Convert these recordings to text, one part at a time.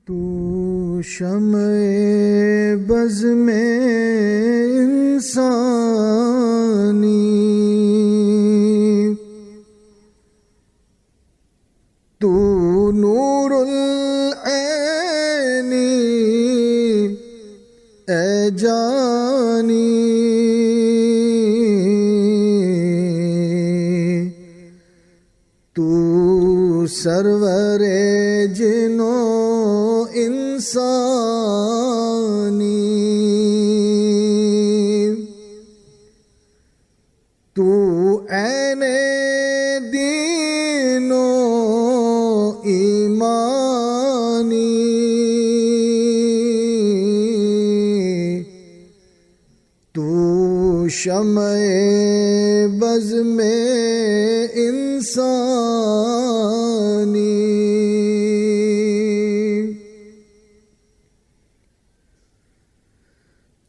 تو شمع بز میں انسانی، تو نور العین اے جانی، تو سرور جنوں انسانی، تو عین دین و ایمانی، تو شمع بز میں انسانی،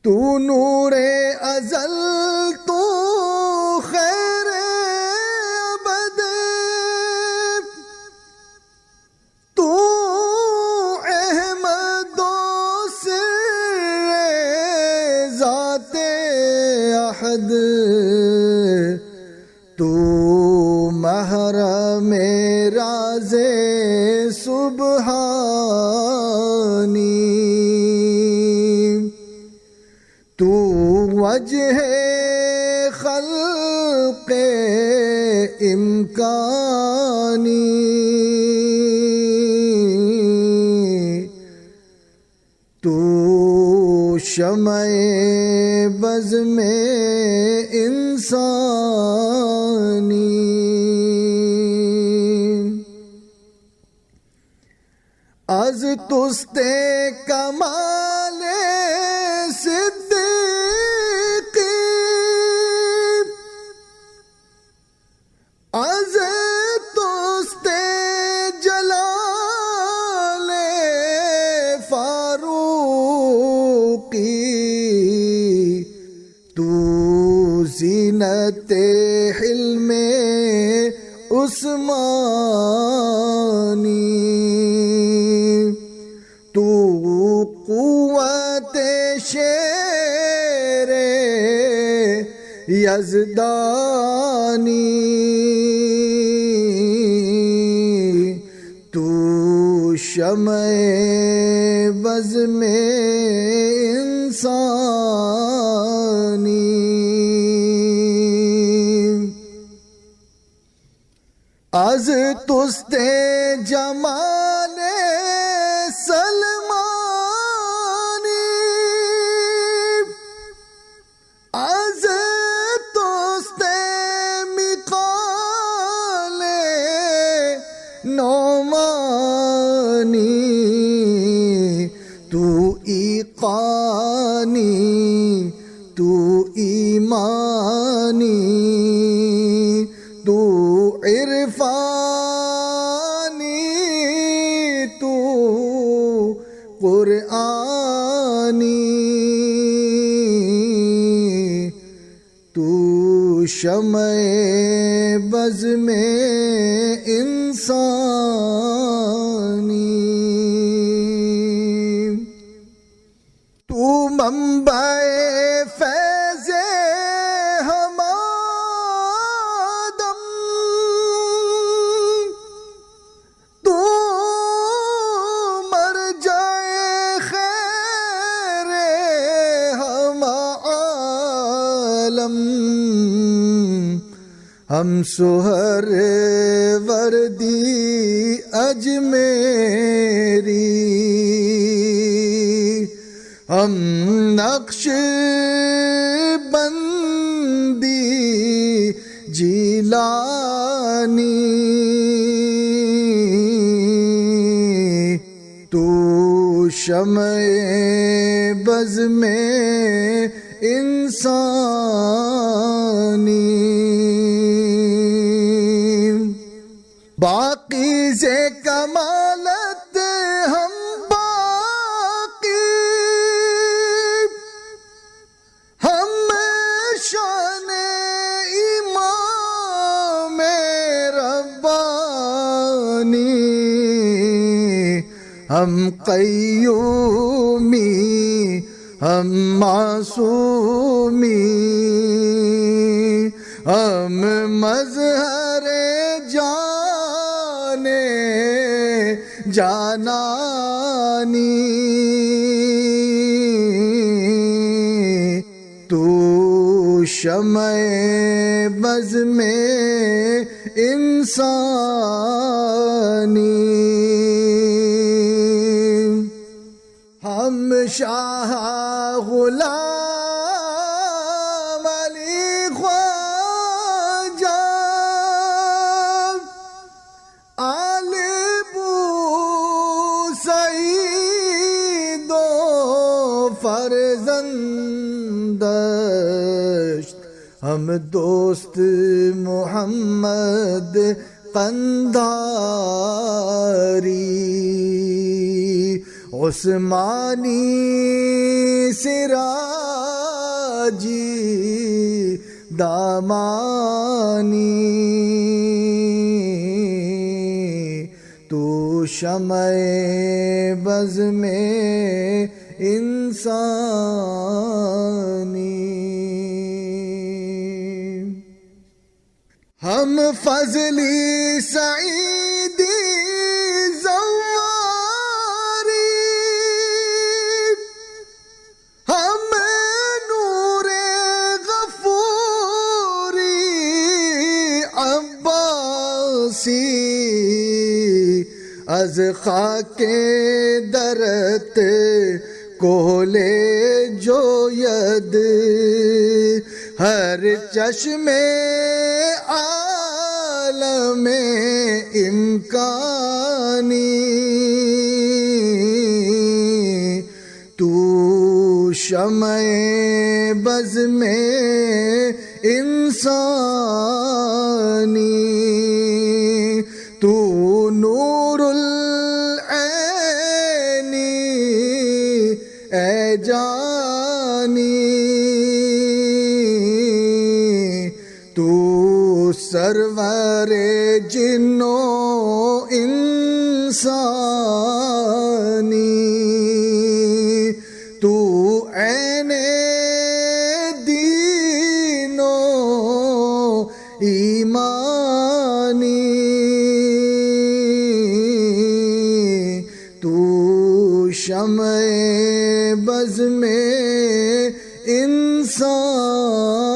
تو نور ازل، تو خیر ابد، تو احمد و سر ذات احد، تو محرم راز سبحانی، تو وجہ خلق امکانی، تو شمع بز میں انسانی، از تست کمال صدیقی، از تست جلال فاروقی، تو زینت حلم عثمانی، تو قوت شیر یزدانی، تو شمع بز میں انسانی، از تست جمال سلمانی، از تست مقال نعمانی، تو ایقانی، تو ایمانی، تو عرفانی، تو قرآنی، تو شمع بز میں انسانی، تو منبع فیض ہمادم، تو مرجع خیر ہم عالم، ہم سحر وردی اجمیری، ہم نقش بندی جیلانی، تو شمع بز میں انسانی، باقی سے کمالت ہم باقی، ہم شان امام ربانی، ہم قیومی ہم معصومی ہم مظہر جانے جانانی تو شمع بز میں انسانی ہم شاہ غلام علی خواجہ آل بو سعید و فرزندشت ہم دوست محمد قنداری عثمانی سراجی دامانی تو شمع بز میں انسانی ہم فضلی سعیدی زواری ہم نور غفوری عباسی از خاک درت کولے جوید ہر چشم عالم امکانی تو شمع بز میں انسانی تو نور العینی اے جانی تو سرور جنوں انسانی تو عین دین و ایمانی تو شمع بز میں انسان